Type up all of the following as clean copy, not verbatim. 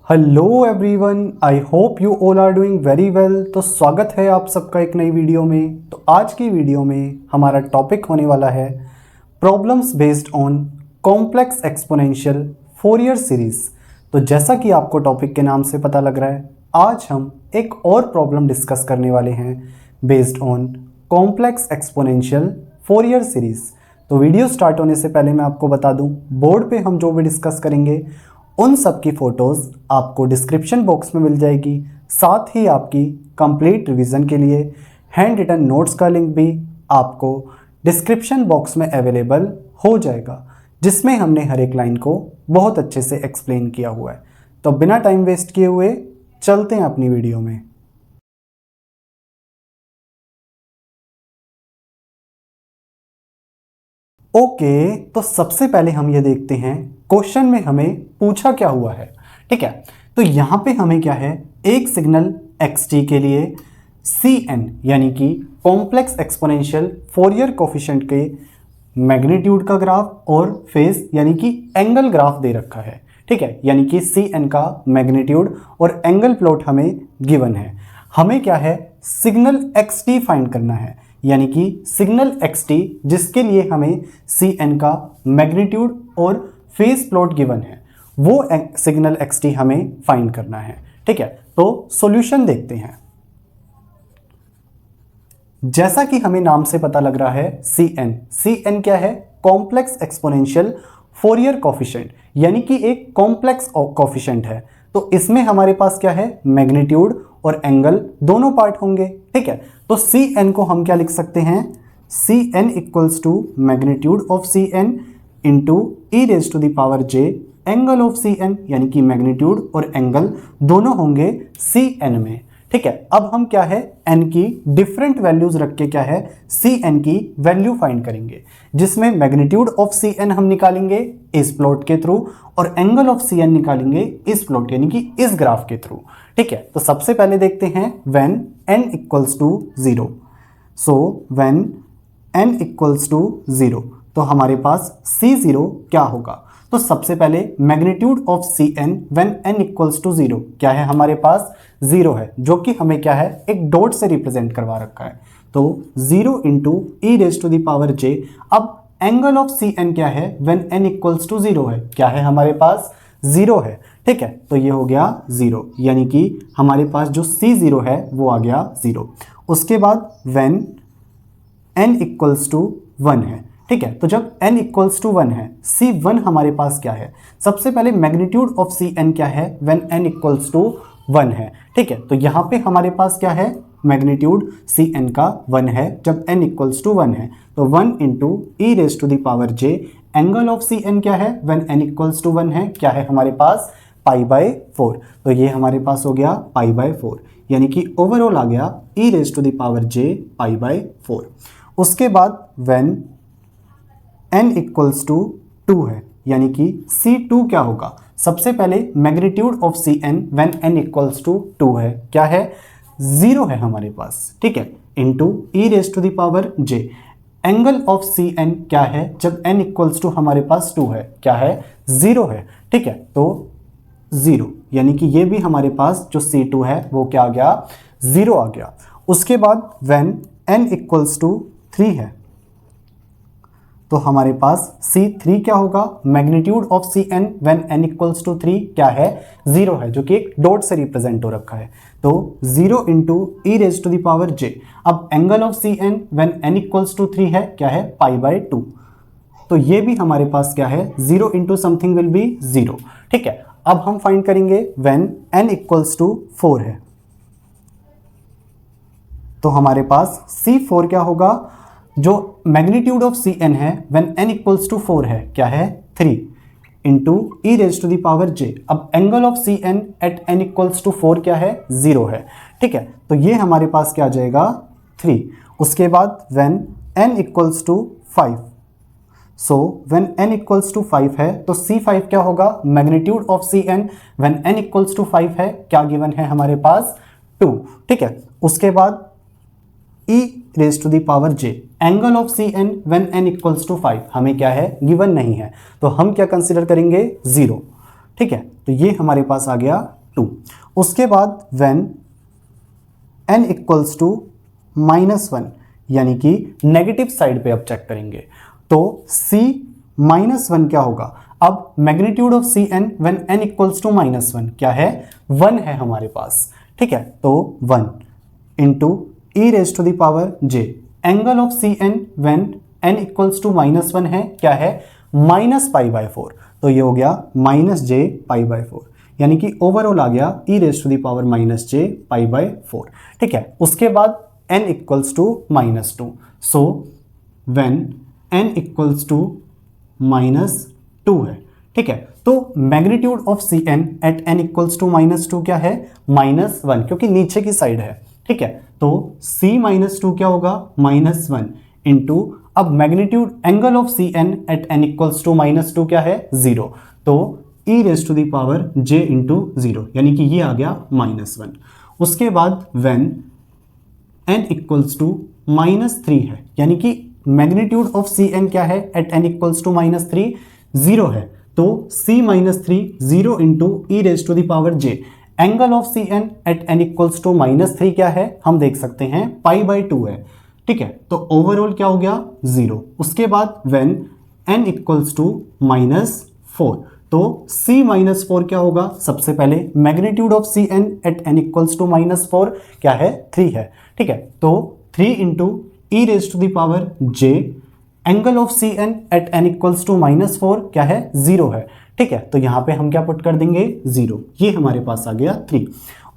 Hello everyone, I hope you all are doing very well. तो स्वागत है आप सबका एक नई वीडियो में। तो आज की वीडियो में हमारा टॉपिक होने वाला है problems based on complex exponential Fourier series. तो जैसा कि आपको टॉपिक के नाम से पता लग रहा है, आज हम एक और प्रॉब्लम डिस्कस करने वाले हैं based on complex exponential Fourier series. तो वीडियो स्टार्ट होने से पहले मैं आपको बता दूं, बोर्ड पे हम जो भी डिस्कस करेंगे उन सब की फ़ोटोज़ आपको डिस्क्रिप्शन बॉक्स में मिल जाएगी। साथ ही आपकी कंप्लीट रिवीजन के लिए हैंड रिटन नोट्स का लिंक भी आपको डिस्क्रिप्शन बॉक्स में अवेलेबल हो जाएगा, जिसमें हमने हर एक लाइन को बहुत अच्छे से एक्सप्लेन किया हुआ है। तो बिना टाइम वेस्ट किए हुए चलते हैं अपनी वीडियो में। ओके, तो सबसे पहले हम ये देखते हैं क्वेश्चन में हमें पूछा क्या हुआ है। ठीक है, तो यहाँ पे हमें क्या है, एक सिग्नल xt के लिए cn यानी कि कॉम्प्लेक्स एक्सपोनेंशियल फोरियर कोफिशिएंट के मैग्नीट्यूड का ग्राफ और फेज यानी कि एंगल ग्राफ दे रखा है। ठीक है, यानी कि cn का मैग्नीट्यूड और एंगल प्लॉट हमें गिवन है। हमें क्या है, सिग्नल xt फाइंड करना है, यानी कि सिग्नल xt जिसके लिए हमें cn का मैग्नीट्यूड और फेज प्लॉट गिवन है, वो सिग्नल xt हमें फाइंड करना है। ठीक है, तो सॉल्यूशन देखते हैं। जैसा कि हमें नाम से पता लग रहा है, cn क्या है, कॉम्प्लेक्स एक्सपोनेंशियल फोरियर कोफिशिएंट, यानी कि एक कॉम्प्लेक्स कोफिशिएंट है। तो इसमें हमारे पास क्या है, मैग्नीट्यूड और एंगल दोनों पार्ट होंगे। ठीक है, तो cn को हम क्या लिख सकते हैं, cn equals to magnitude of cn into e raise to the power j angle of cn, यानी कि मैग्नीट्यूड और एंगल दोनों होंगे cn में। ठीक है, अब हम क्या है, n की डिफरेंट वैल्यूज रख के क्या है, cn की वैल्यू फाइंड करेंगे, जिसमें मैग्नीट्यूड ऑफ cn हम निकालेंगे इस प्लॉट के थ्रू और एंगल ऑफ cn निकालेंगे इस प्लॉट यानी कि इस ग्राफ के थ्रू। ठीक है, तो सबसे पहले देखते हैं when n equals to 0। So when n equals to 0 तो हमारे पास c0 क्या होगा। तो सबसे पहले magnitude of cn when n equals to 0 क्या है, हमारे पास 0 है, जो कि हमें क्या है, एक डॉट से रिप्रेजेंट करवा रखा है। तो 0 into e raise to the power j। अब एंगल ऑफ cn क्या है, व्हेन n इक्वल्स टू 0 है, क्या है, हमारे पास 0 है। ठीक है, तो ये हो गया 0, यानी कि हमारे पास जो c0 है वो आ गया 0। उसके बाद व्हेन n इक्वल्स टू 1 है। ठीक है, तो जब n इक्वल्स टू 1 है, c1 हमारे पास क्या है, सबसे पहले मैग्नीट्यूड ऑफ cn क्या है, व्हेन n इक्वल्स टू 1 है। ठीक है, तो यहाँ पे हमारे पास क्या है, मैग्नीट्यूड cn का 1 है जब n इक्वल्स टू 1 है। तो 1 into e raise to the power j angle of cn क्या है, व्हेन n इक्वल्स टू 1 है, क्या है, हमारे पास π/4। तो ये हमारे पास हो गया π/4, यानी कि ओवरऑल आ गया E raise to the power j π/4। उसके बाद व्हेन n इक्वल्स टू 2 है, यानी कि c2 क्या होगा, सबसे पहले magnitude of cn when n equals to 2 है, क्या है, 0 है हमारे पास। ठीक है, into e raise to the power j angle of cn क्या है, जब n इक्वल्स टू हमारे पास 2 है, क्या है, 0 है। ठीक है, तो 0, यानी कि ये भी हमारे पास जो c2 है वो क्या आ गया, 0 आ गया। उसके बाद व्हेन n इक्वल्स टू 3 है, तो हमारे पास c3 क्या होगा, magnitude of cn when n equals to 3 क्या है, 0 है, जो कि एक डॉट से रिप्रेजेंट हो रखा है। तो 0 into e raise to the power j। अब angle of cn when n equals to 3 है, क्या है, π/2। तो ये भी हमारे पास क्या है, 0 इंटू समथिंग विल बी 0। ठीक है, अब हम फाइंड करेंगे व्हेन n इक्वल्स टू 4 है, तो हमारे पास c4 क्या होगा, जो मैग्नीट्यूड ऑफ cn है व्हेन n इक्वल्स टू 4 है, क्या है, 3 into e raise to the power j। अब angle of cn at n equals to 4 क्या है, 0 है। ठीक है, तो ये हमारे पास क्या आ जाएगा, 3। उसके बाद when n equals to 5, so when n equals to 5 है, तो c5 क्या होगा, magnitude of cn when n equals to 5 है, क्या गिवन है हमारे पास, 2। ठीक है, उसके बाद e raise to the power j angle of cn when n equals to 5 हमें क्या है, गिवन नहीं है, तो हम क्या कंसिडर करेंगे, 0। ठीक है, तो ये हमारे पास आ गया 2। उसके बाद व्हेन n इक्वल्स टू -1 यानी कि नेगेटिव साइड पे अब चेक करेंगे तो c -1 क्या होगा। अब magnitude of C n when n equals to -1 क्या है, 1 है हमारे पास। ठीक है, तो 1 into e raise to the power j। Angle of C n when n equals to -1 है क्या है, -π/4। तो ये हो गया -j π/4 यानी कि ओवरऑल आ गया e raise to the power -j π/4। ठीक है, उसके बाद n equals to -2। So when n equals to -2 है। ठीक है, तो magnitude of C N at n equals to -2 क्या है, -1, क्योंकि नीचे की साइड है। ठीक है, तो c -2 क्या होगा, -1 इंटू, अब magnitude angle of C N at n equals to -2 क्या है, 0। तो e raise to the power j into 0 यानी कि ये आ गया -1। उसके बाद व्हेन n इक्वल्स टू -3 है यानी कि मैग्नीट्यूड ऑफ सी एन क्या है एट n इक्वल्स टू -3, 0 है। तो c -3 0 into e raise to the power j। Angle of C N at n equals to -3 क्या है, हम देख सकते हैं π/2 है। ठीक है, तो ओवरऑल क्या हो गया, 0। उसके बाद व्हेन n इक्वल्स टू -4 तो c -4 क्या होगा, सबसे पहले magnitude of C N at n equals to -4 क्या है, 3 है। ठीक है, तो 3 into e raise to the power j। Angle of C N at n equals to -4 क्या है, 0 है। ठीक है, तो यहां पे हम क्या पुट कर देंगे, 0। ये हमारे पास आ गया 3।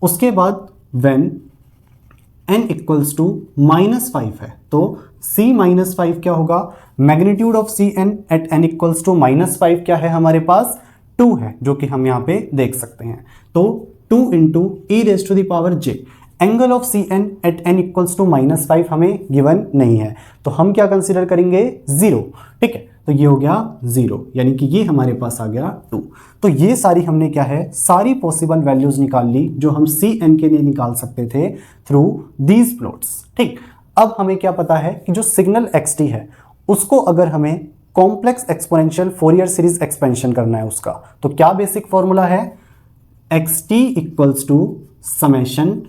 उसके बाद व्हेन n इक्वल्स टू -5 है तो c -5 क्या होगा, magnitude of C N at n equals to -5 क्या है हमारे पास, 2 है, जो कि हम यहाँ पे देख सकते हैं। तो 2 into e raise to the power j। Angle of C N at n equals to -5 हमें गिवन नहीं है, तो हम क्या कंसीडर करेंगे, 0। ठीक है, तो ये हो गया 0 यानी कि ये हमारे पास आ गया 2। तो ये सारी हमने क्या है, सारी पॉसिबल वैल्यूज निकाल ली जो हम सी एन के लिए निकाल सकते थे थ्रू दीज प्लॉट्स। ठीक, अब हमें क्या पता है कि जो सिग्नल xt है उसको अगर हमें complex exponential Fourier series expansion करना है उसका, तो क्या बेसिक फॉर्मूला है, xt equals to summation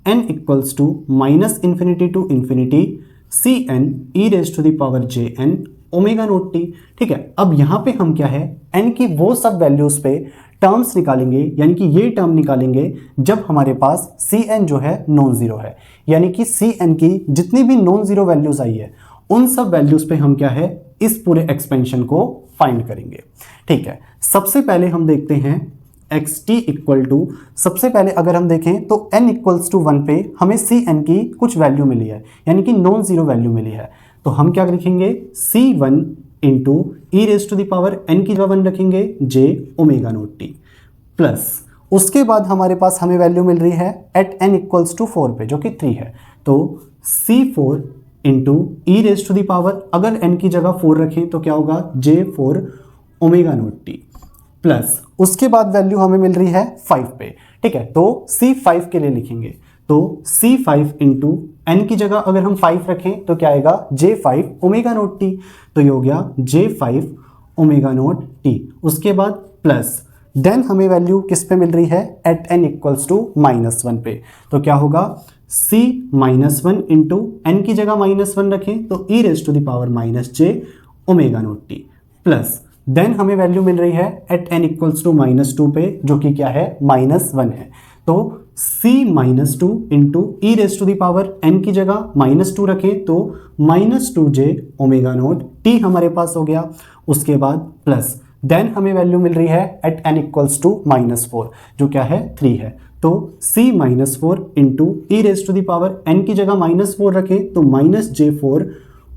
n equals to -∞ to ∞ C N e raise to the power J N omega naught T. ठीक है, अब यहां पे हम क्या है, n की वो सब वैल्यूज पे टर्म्स निकालेंगे, यानी कि ये टर्म निकालेंगे जब हमारे पास सी एन जो है नॉन जीरो है, यानी कि सी एन की जितनी भी नॉन जीरो वैल्यूज आई है उन सब वैल्यूज पे हम क्या है, इस पूरे एक्सपेंशन को फाइंड करेंगे। ठीक है, सबसे पहले हम देखते हैं xt इक्वल टू, सबसे पहले अगर हम देखें तो n इक्वल्स टू 1 पे हमें सी एन की कुछ वैल्यू मिली है, यानी कि नॉन जीरो वैल्यू मिली है। तो हम क्या लिखेंगे, c1 into e raise to the power n की जगह 1 रखेंगे j omega naught T plus, उसके बाद हमारे पास हमें वैल्यू मिल रही है एट n इक्वल्स टू 4 पे जो कि 3 है। तो c4 into e raise to the power, अगर n की जगह 4 रखें तो क्या होगा, j4 omega naught T plus, उसके बाद वैल्यू हमें मिल रही है 5 पे। ठीक है, तो c5 के लिए लिखेंगे तो c5 इंटू n की जगह अगर हम 5 रखें तो क्या आएगा, j5 ओमेगा नोट टी। तो ये हो गया j5 ओमेगा नोट टी। उसके बाद प्लस, देन हमें वैल्यू किस पे मिल रही है, एट n इक्वल्स टू -1 पे। तो क्या होगा, c -1 इंटू n की जगह -1 रखें तो e raise to the power -j omega naught T plus, then हमें वैल्यू मिल रही है एट n इक्वल्स टू -2 पे जो कि क्या है, -1 है। तो c -2 into e raise to the power n की जगह -2 रखें तो -2j ओमेगा नोट टी हमारे पास हो गया। उसके बाद प्लस, देन हमें वैल्यू मिल रही है एट n इक्वल्स टू -4 जो क्या है, 3 है। तो c -4 into e raise to the power n की जगह -4 रखें तो -j4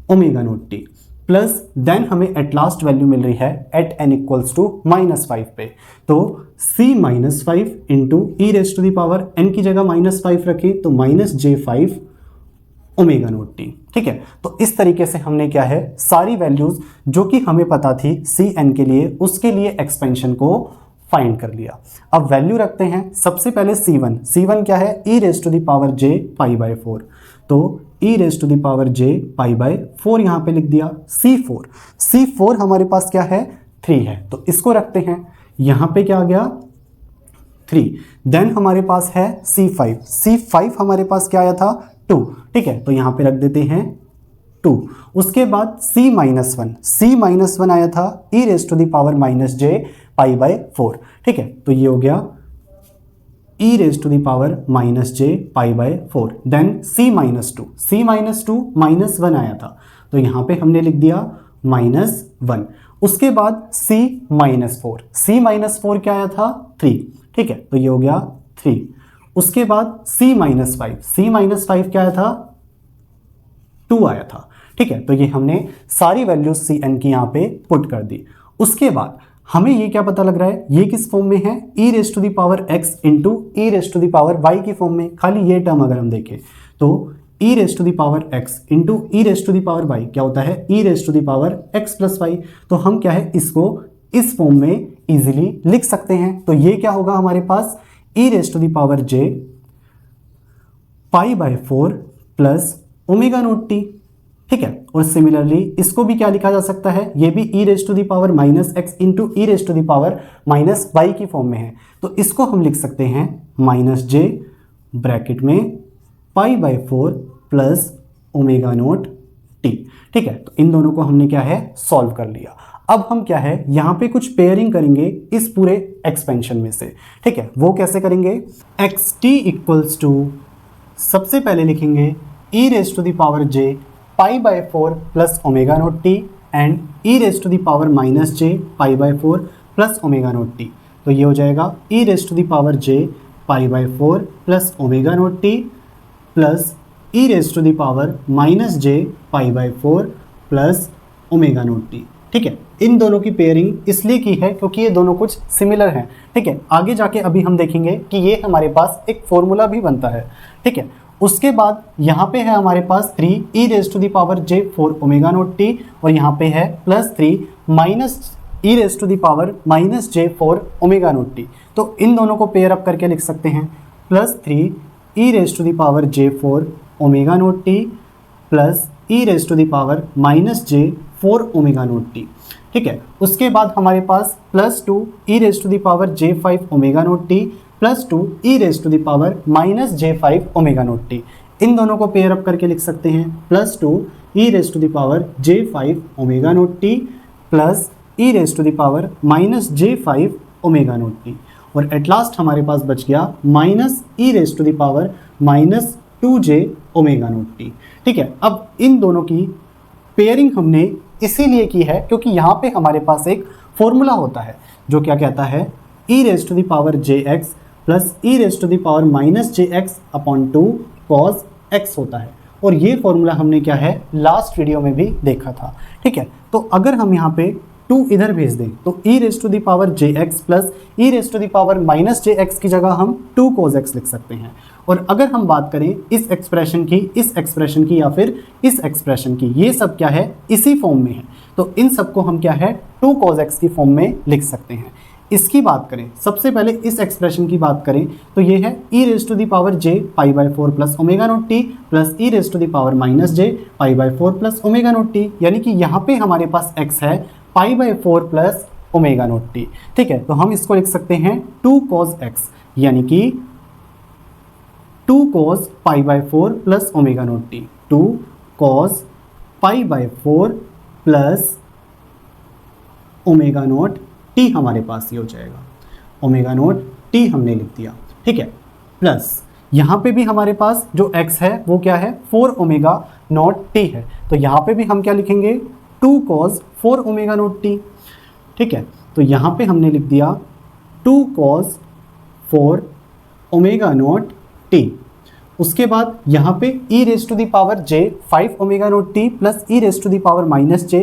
omega naught T plus, then हमें एट लास्ट वैल्यू मिल रही है एट n इक्वल्स टू -5 पे। तो c -5 into e raise to the power n की जगह -5 रखें तो -j5 ओमेगा नोट टी। ठीक है, तो इस तरीके से हमने क्या है, सारी वैल्यूज जो कि हमें पता थी सी एन के लिए, उसके लिए एक्सपेंशन को फाइंड कर लिया। अब वैल्यू रखते हैं, सबसे पहले c1 क्या है, e raise to the power j π/4। तो e raise to the power j π/4 यहाँ पे लिख दिया। c4 हमारे पास क्या है, 3 है, तो इसको रखते हैं। यहाँ पे क्या आ गया 3। देन हमारे पास है C5, C5 हमारे पास क्या आया था 2, ठीक है, तो यहाँ पे रख देते हैं 2। उसके बाद C-1 आया था e raise to the power minus j pi by 4, ठीक है, तो ये हो गया e raise to the power minus j pi by 4। Then C-2 -1 आया था, तो यहाँ पे हमने लिख दिया -1। उसके बाद C-4 क्या आया था 3, ठीक है, तो ये हो गया 3। उसके बाद C-5 क्या आया था 2 आया था, ठीक है, तो ये हमने सारी वैल्यूज Cn की यहाँ पे पुट कर दी। उसके बाद हमें ये क्या पता लग रहा है, ये किस फॉर्म में है, e raise to the power x into e raise to the power y की फॉर्म में। खाली ये टर्म अगर हम देखें तो e raise to the power x into e raise to the power y क्या होता है, e raise to the power x plus y। तो हम क्या है इसको इस फॉर्म में इजीली लिख सकते हैं। तो ये क्या होगा हमारे पास e raise to the power j pi by 4 plus omega naught T, ठीक है। और सिमिलरली इसको भी क्या लिखा जा सकता है, ये भी e raise to the power minus X into e raise to the power minus Y की फॉर्म में है। तो इसको हम लिख सकते हैं माइनस जे ब्रैकेट में पाई by 4 plus omega naught T, ठीक है। तो इन दोनों को हमने क्या है सॉल्व कर लिया। अब हम क्या है यहाँ पे कुछ पेयरिंग करेंगे इस पूरे एक्सपेंशन में से, ठीक है। वो कैसे करेंगे, एक्स टी इक्वल्स टू, सबसे पहले लिखेंगे e raise to the power j pi by 4 plus omega naught T and e raise to the power minus j pi by 4 plus omega naught T. तो ये हो जाएगा e raise to the power j pi by 4 plus omega naught T plus e raise to the power minus j pi by 4 plus omega naught T, ठीक है। इन दोनों की pairing इसलिए की है क्योंकि ये दोनों कुछ सिमिलर हैं, ठीक है। आगे जाके अभी हम देखेंगे कि ये हमारे पास एक फॉर्मूला भी बनता है, ठीक है। उसके बाद यहाँ पे है हमारे पास 3 e raise to the power j 4 omega naught T और यहाँ पे है plus 3 minus e raise to the power minus j 4 omega naught T. तो इन दोनों को पेयर अप करके लिख सकते हैं plus 3 e raise to the power j 4 omega naught T plus e raise to the power minus j 4 omega naught T, ठीक है। उसके बाद हमारे पास plus 2 e raise to the power j 5 omega naught T plus 2 e raise to the power minus j 5 omega naught T. इन दोनों को pair up करके लिख सकते हैं plus 2 e raise to the power j 5 omega naught T plus e raise to the power minus j 5 omega naught T. और at last हमारे पास बच गया minus e raise to the power minus 2j omega naught T, ठीक है। अब इन दोनों की पेयरिंग हमने इसीलिए की है क्योंकि यहाँ पे हमारे पास एक फॉर्मूला होता है जो क्या कहता है e raise to the power jx plus e raise to the power minus jx upon 2 cos x होता है। और ये फॉर्मूला हमने क्या है लास्ट वीडियो में भी देखा था, ठीक है। तो अगर हम यहाँ पे 2 इधर भेज दें तो e raise to the power jx plus e raise to the power minus jx की जगह हम 2 cos x लिख सकते हैं। और अगर हम बात करें इस एक्सप्रेशन की, इस एक्सप्रेशन की या फिर इस एक्सप्रेशन की, ये सब क्या है इसी फॉर्म में है। तो इन सबको हम क्या है 2 cos x की फॉर्म में लिख सकते हैं। इसकी बात करें, सबसे पहले इस एक्सप्रेशन की बात करें तो ये है e raise to the power j pi by 4 plus omega naught T plus e raise to the power minus j pi by 4 plus omega naught T, यानी कि यहाँ पे हमारे पास x है pi by 4 plus omega naught T, ठीक है। तो हम इसको लिख सकते हैं 2 cos x, यानी कि 2 cos pi by 4 plus omega naught T, 2 cos pi by 4 plus omega naught T हमारे पास ये हो जाएगा, ओमेगा नॉट टी हमने लिख दिया, ठीक है। प्लस यहाँ पे भी हमारे पास जो x है वो क्या है 4 ओमेगा नॉट टी है। तो यहाँ पे भी हम क्या लिखेंगे 2 cos 4 ओमेगा नॉट टी, ठीक है। तो यहाँ पे हमने लिख दिया 2 cos 4 ओमेगा नॉट टी। उसके बाद यहाँ पे e raise to the power j 5 omega naught T plus e raise to the power minus j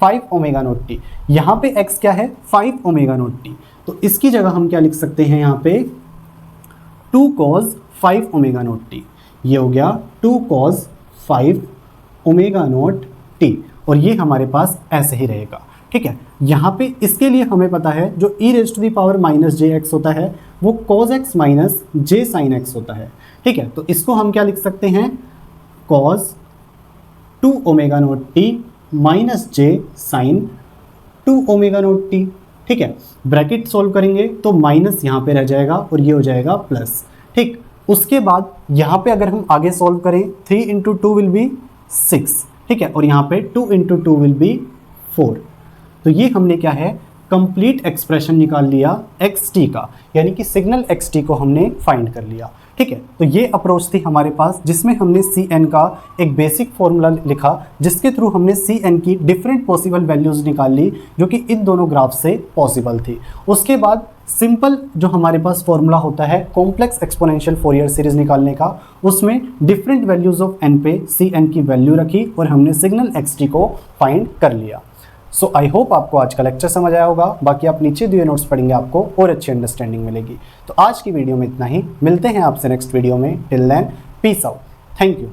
5 omega naught T. यहाँ पे x क्या है 5 ओमेगा नॉट टी, तो इसकी जगह हम क्या लिख सकते हैं यहाँ पे 2 cos 5 ओमेगा नॉट टी। ये हो गया 2 cos 5 ओमेगा नॉट टी और ये हमारे पास ऐसे ही रहेगा, ठीक है। यहाँ पे इसके लिए हमें पता है जो e raise to the power minus J X होता है वो cos x minus j sine x होता है, ठीक है। तो इसको हम क्या लिख सकते हैं cos 2 omega naught T minus j sine 2 omega naught T, ठीक है। ब्रैकेट सॉल्व करेंगे तो माइनस यहाँ पे रह जाएगा और ये हो जाएगा प्लस, ठीक। उसके बाद यहाँ पे अगर हम आगे सॉल्व करें 3 इंटू 2 विल बी 6, ठीक है, और यहाँ पे 2 इंटू 2 विल बी 4। तो ये हमने क्या है कंप्लीट एक्सप्रेशन निकाल लिया xt का, यानी कि सिग्नल xt को हमने फाइंड कर लिया, ठीक है। तो ये अप्रोच थी हमारे पास जिसमें हमने Cn का एक बेसिक फॉर्मूला लिखा, जिसके थ्रू हमने Cn की डिफरेंट पॉसिबल वैल्यूज़ निकाल ली जो कि इन दोनों ग्राफ से पॉसिबल थी। उसके बाद सिंपल जो हमारे पास फॉर्मूला होता है कॉम्प्लेक्स एक्सपोनेंशियल फोरियर सीरीज निकालने का, उसमें डिफरेंट वैल्यूज़ ऑफ n पे Cn की वैल्यू रखी और हमने सिग्नल xt को फाइंड कर लिया। सो आई होप आपको आज का लेक्चर समझ आया होगा। बाकी आप नीचे दिए नोट्स पढ़ेंगे आपको और अच्छी अंडरस्टैंडिंग मिलेगी। तो आज की वीडियो में इतना ही, मिलते हैं आपसे नेक्स्ट वीडियो में। Till then peace out, thank you.